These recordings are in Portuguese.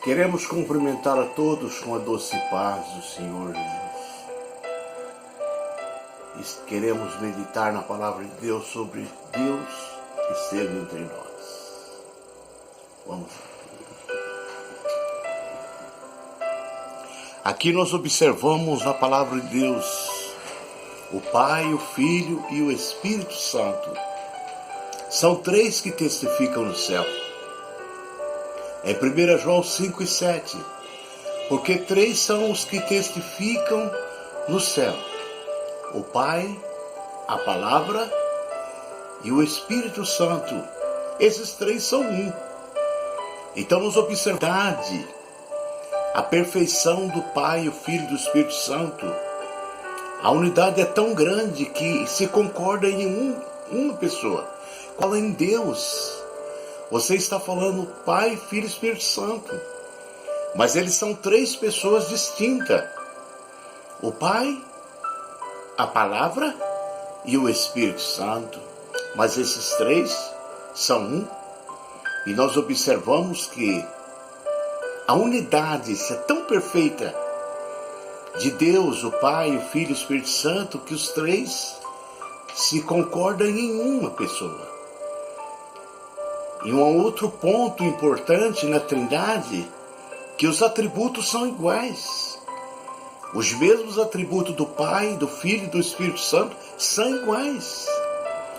Queremos cumprimentar a todos com a doce paz do Senhor Jesus. Queremos meditar na palavra de Deus sobre Deus que esteve entre nós. Vamos. Aqui nós observamos na palavra de Deus o Pai, o Filho e o Espírito Santo. São três que testificam no céu. Em 1 João 5 e 7, porque três são os que testificam no céu: o Pai, a Palavra e o Espírito Santo. Esses três são um. Então nos observamos a perfeição do Pai, o Filho e do Espírito Santo. A unidade é tão grande que se concorda em uma pessoa. Qual é em Deus? Você está falando Pai, Filho e Espírito Santo. Mas eles são três pessoas distintas. O Pai, a Palavra e o Espírito Santo. Mas esses três são um. E nós observamos que a unidade é tão perfeita de Deus, o Pai, o Filho e o Espírito Santo, que os três se concordam em uma pessoa. E um outro ponto importante na Trindade, que os atributos são iguais. Os mesmos atributos do Pai, do Filho e do Espírito Santo são iguais.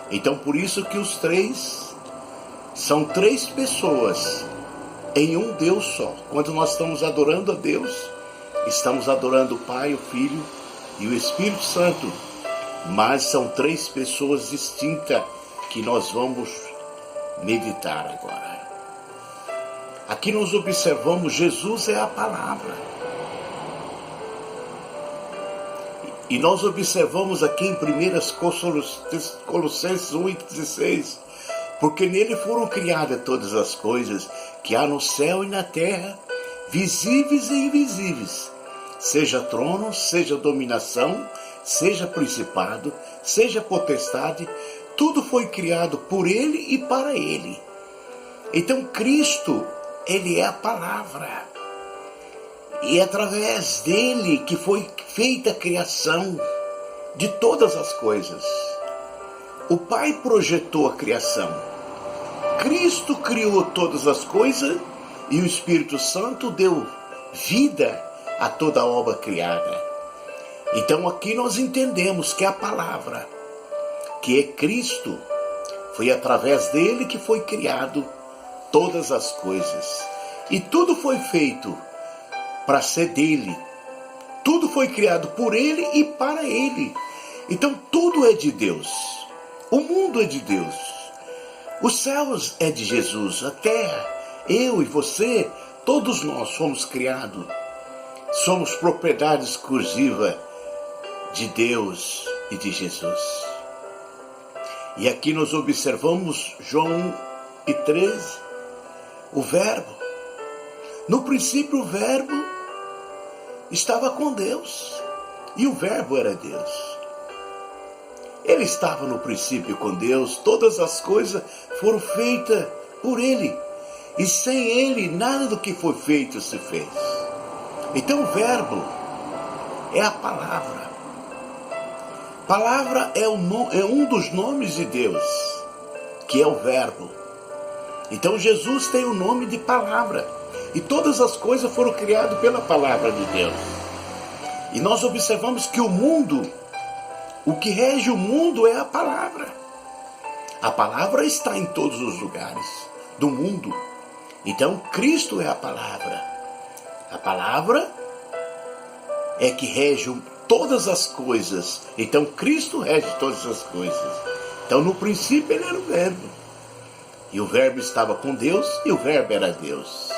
Então por isso que os três são três pessoas em um Deus só. Quando nós estamos adorando a Deus, estamos adorando o Pai, o Filho e o Espírito Santo. Mas são três pessoas distintas que nós vamos meditar agora. Aqui nós observamos Jesus é a palavra. E nós observamos aqui em 1 Colossenses 1:16, porque nele foram criadas todas as coisas que há no céu e na terra, visíveis e invisíveis, seja trono, seja dominação, seja principado, seja potestade, tudo foi criado por Ele e para Ele. Então Cristo, Ele é a palavra. E é através dele que foi feita a criação de todas as coisas. O Pai projetou a criação. Cristo criou todas as coisas e o Espírito Santo deu vida a toda a obra criada. Então aqui nós entendemos que a palavra, que é Cristo, foi através dele que foi criado todas as coisas. E tudo foi feito para ser dele. Tudo foi criado por ele e para ele. Então tudo é de Deus. O mundo é de Deus. Os céus é de Jesus. A terra, eu e você, todos nós somos criados. Somos propriedade exclusiva de Deus e de Jesus. E aqui nós observamos João 1:13, o Verbo. No princípio o Verbo estava com Deus, e o Verbo era Deus. Ele estava no princípio com Deus, todas as coisas foram feitas por Ele, e sem Ele nada do que foi feito se fez. Então o Verbo é a palavra. Palavra é um dos nomes de Deus, que é o Verbo. Então Jesus tem o nome de palavra. E todas as coisas foram criadas pela palavra de Deus. E nós observamos que o mundo, o que rege o mundo é a palavra. A palavra está em todos os lugares do mundo. Então Cristo é a palavra. A palavra é que rege todas as coisas. Então Cristo rege todas as coisas. Então no princípio ele era o Verbo. E o Verbo estava com Deus e o Verbo era Deus.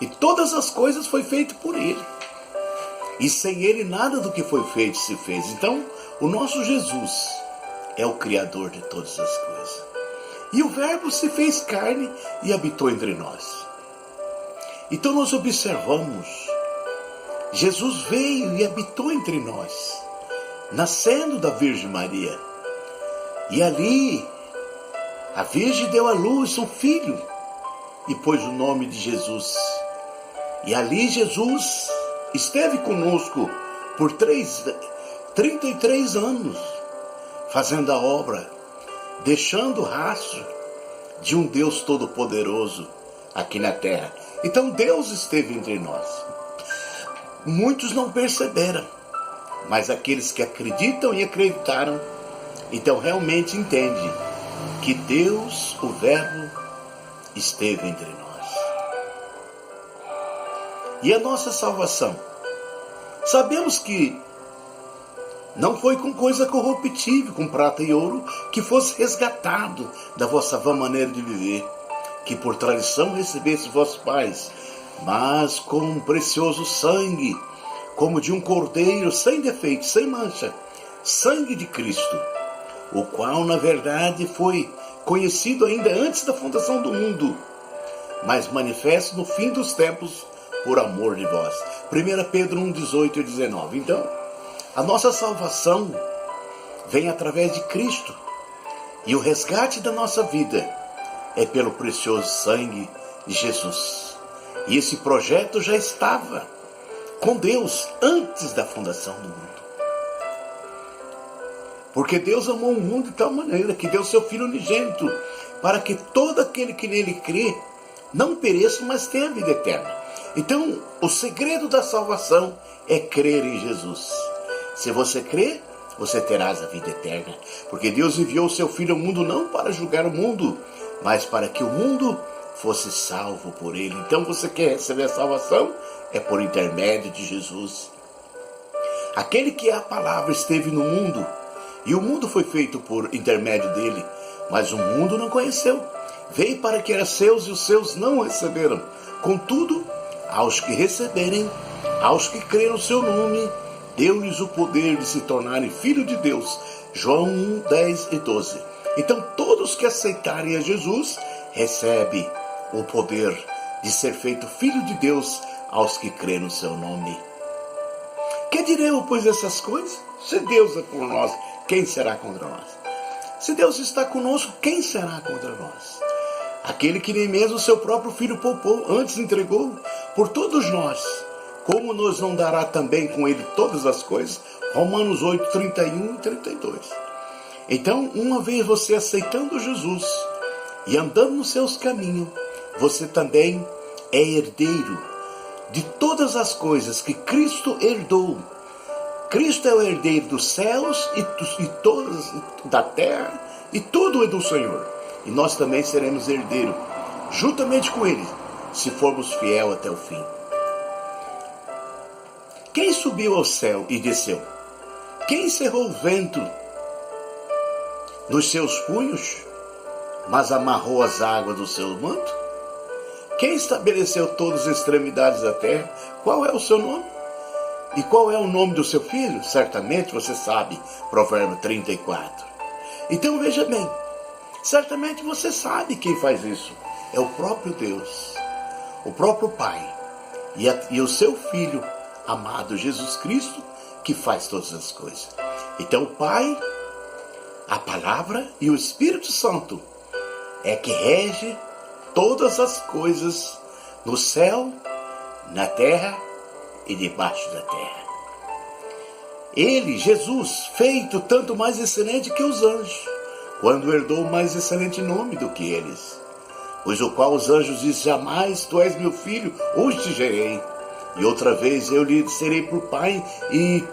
E todas as coisas foi feito por ele. E sem ele nada do que foi feito se fez. Então o nosso Jesus é o Criador de todas as coisas. E o Verbo se fez carne e habitou entre nós. Então nós observamos, Jesus veio e habitou entre nós, nascendo da Virgem Maria. E ali, a Virgem deu à luz um filho e pôs o nome de Jesus. E ali Jesus esteve conosco por 33 anos, fazendo a obra, deixando o rastro de um Deus Todo-Poderoso aqui na terra. Então Deus esteve entre nós. Muitos não perceberam, mas aqueles que acreditam e acreditaram, então realmente entendem que Deus, o Verbo, esteve entre nós. E a nossa salvação? Sabemos que não foi com coisa corruptível, com prata e ouro, que fosse resgatado da vossa vã maneira de viver, que por tradição recebesse vossos pais, mas com um precioso sangue, como de um cordeiro sem defeito, sem mancha, sangue de Cristo, o qual na verdade foi conhecido ainda antes da fundação do mundo, mas manifesto no fim dos tempos por amor de vós. 1 Pedro 1, 18 e 19. Então, a nossa salvação vem através de Cristo, e o resgate da nossa vida é pelo precioso sangue de Jesus. E esse projeto já estava com Deus antes da fundação do mundo. Porque Deus amou o mundo de tal maneira que deu seu Filho unigênito, para que todo aquele que nele crê não pereça, mas tenha a vida eterna. Então, o segredo da salvação é crer em Jesus. Se você crer, você terás a vida eterna. Porque Deus enviou o seu Filho ao mundo não para julgar o mundo, mas para que o mundo fosse salvo por ele. Então, você quer receber a salvação? É por intermédio de Jesus. Aquele que é a palavra esteve no mundo, e o mundo foi feito por intermédio dele, mas o mundo não conheceu. Veio para que era seus, e os seus não o receberam. Contudo, aos que receberem, aos que creram no seu nome, deu-lhes o poder de se tornarem filhos de Deus. João 1, 10 e 12. Então todos que aceitarem a Jesus, recebem o poder de ser feito filho de Deus aos que creem no seu nome. Que diremos, pois, essas coisas? Se Deus é por nós, quem será contra nós? Se Deus está conosco, quem será contra nós? Aquele que nem mesmo o seu próprio Filho poupou, antes entregou por todos nós, como nos não dará também com ele todas as coisas? Romanos 8, 31 e 32. Então, uma vez você aceitando Jesus e andando nos seus caminhos, você também é herdeiro de todas as coisas que Cristo herdou. Cristo é o herdeiro dos céus e todas da terra, e tudo é do Senhor. E nós também seremos herdeiros, juntamente com Ele, se formos fiel até o fim. Quem subiu ao céu e desceu? Quem encerrou o vento nos seus punhos, mas amarrou as águas do seu manto? Quem estabeleceu todas as extremidades da terra? Qual é o seu nome? E qual é o nome do seu filho? Certamente você sabe, Provérbio 34. Então veja bem, certamente você sabe quem faz isso. É o próprio Deus, o próprio Pai e o seu Filho amado Jesus Cristo, que faz todas as coisas. Então o Pai, a Palavra e o Espírito Santo é que rege todas as coisas no céu, na terra e debaixo da terra. Ele, Jesus, feito tanto mais excelente que os anjos, quando herdou mais excelente nome do que eles, pois o qual os anjos dizem: jamais tu és meu filho, hoje te gerei, e outra vez eu lhe serei por pai, e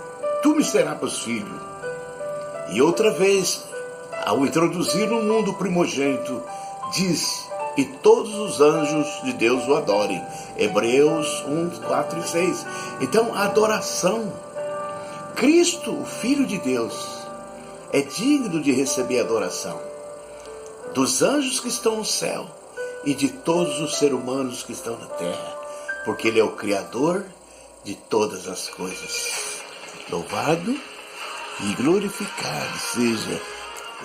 tu me serás por filho. E outra vez, ao introduzir no mundo o primogênito, diz: e todos os anjos de Deus o adorem. Hebreus 1, 4 e 6. Então, a adoração. Cristo, o Filho de Deus, é digno de receber adoração dos anjos que estão no céu e de todos os seres humanos que estão na terra, porque Ele é o Criador de todas as coisas. Louvado e glorificado seja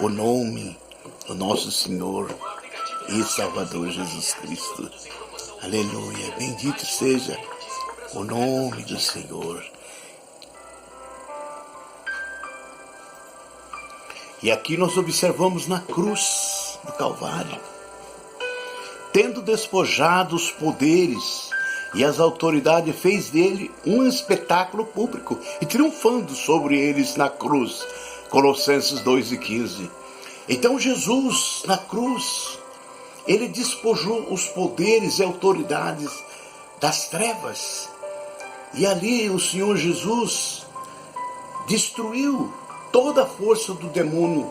o nome do nosso Senhor e Salvador Jesus Cristo. Aleluia, bendito seja o nome do Senhor. E aqui nós observamos na cruz do Calvário, tendo despojado os poderes E as autoridades fez dele um espetáculo público e triunfando sobre eles na cruz. Colossenses 2:15. Então Jesus, na cruz, ele despojou os poderes e autoridades das trevas. E ali o Senhor Jesus destruiu toda a força do demônio,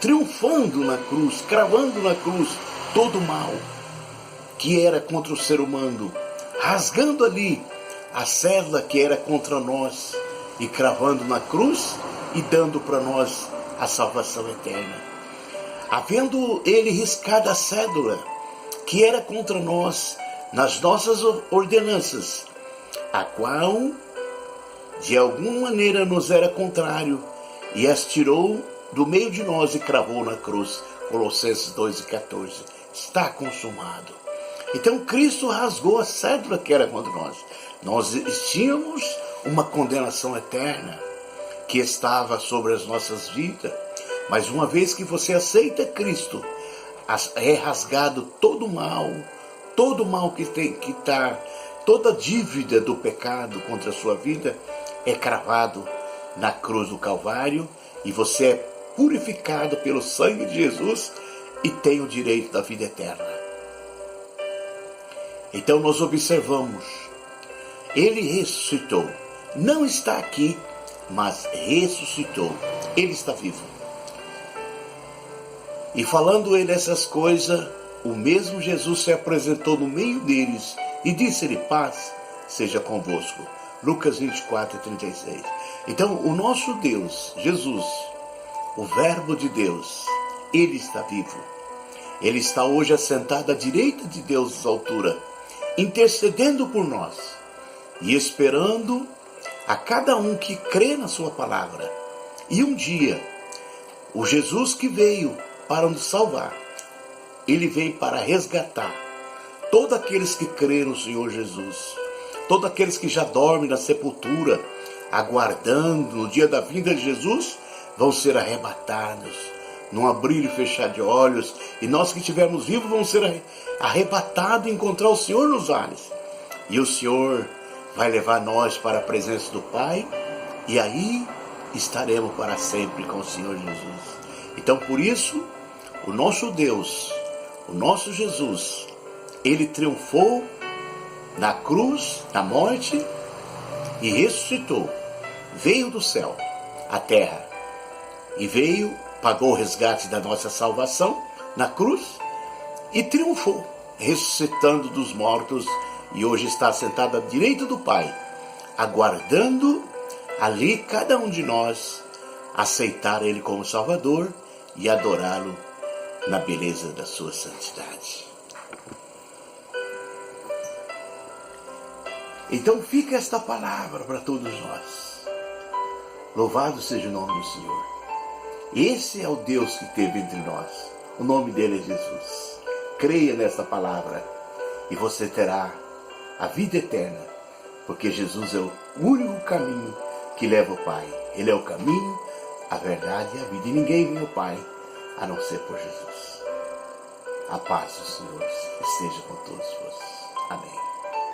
triunfando na cruz, cravando na cruz todo o mal que era contra o ser humano, rasgando ali a cédula que era contra nós e cravando na cruz e dando para nós a salvação eterna. Havendo ele riscado a cédula que era contra nós nas nossas ordenanças, a qual de alguma maneira nos era contrário, e as tirou do meio de nós e cravou na cruz. Colossenses 2:14. Está consumado. Então Cristo rasgou a cédula que era contra nós. Nós tínhamos uma condenação eterna que estava sobre as nossas vidas, mas uma vez que você aceita Cristo, é rasgado todo o mal que tem que estar, toda dívida do pecado contra a sua vida é cravado na cruz do Calvário, e você é purificado pelo sangue de Jesus e tem o direito da vida eterna. Então nós observamos, ele ressuscitou, não está aqui, mas ressuscitou, ele está vivo. E falando ele essas coisas, o mesmo Jesus se apresentou no meio deles e disse-lhe: paz seja convosco. Lucas 24:36. Então o nosso Deus, Jesus, o Verbo de Deus, ele está vivo. Ele está hoje assentado à direita de Deus das alturas, intercedendo por nós e esperando a cada um que crê na sua palavra. E um dia, o Jesus que veio para nos salvar, ele veio para resgatar todos aqueles que creem no Senhor Jesus, todos aqueles que já dormem na sepultura, aguardando no dia da vinda de Jesus, vão ser arrebatados num abrir e fechar de olhos, e nós que estivermos vivos vamos ser arrebatados e encontrar o Senhor nos ares. E o Senhor vai levar nós para a presença do Pai, e aí estaremos para sempre com o Senhor Jesus. Então por isso, o nosso Deus, o nosso Jesus, ele triunfou na cruz, na morte, e ressuscitou. Veio do céu à terra e veio, pagou o resgate da nossa salvação na cruz e triunfou, ressuscitando dos mortos, e hoje está sentado à direita do Pai, aguardando ali cada um de nós aceitar ele como Salvador e adorá-lo na beleza da sua santidade. Então fica esta palavra para todos nós. Louvado seja o nome do Senhor. Esse é o Deus que esteve entre nós. O nome dele é Jesus. Creia nessa palavra e você terá a vida eterna, porque Jesus é o único caminho que leva ao Pai. Ele é o caminho, a verdade e a vida. E ninguém vem ao Pai a não ser por Jesus. A paz do Senhor esteja com todos vós. Amém.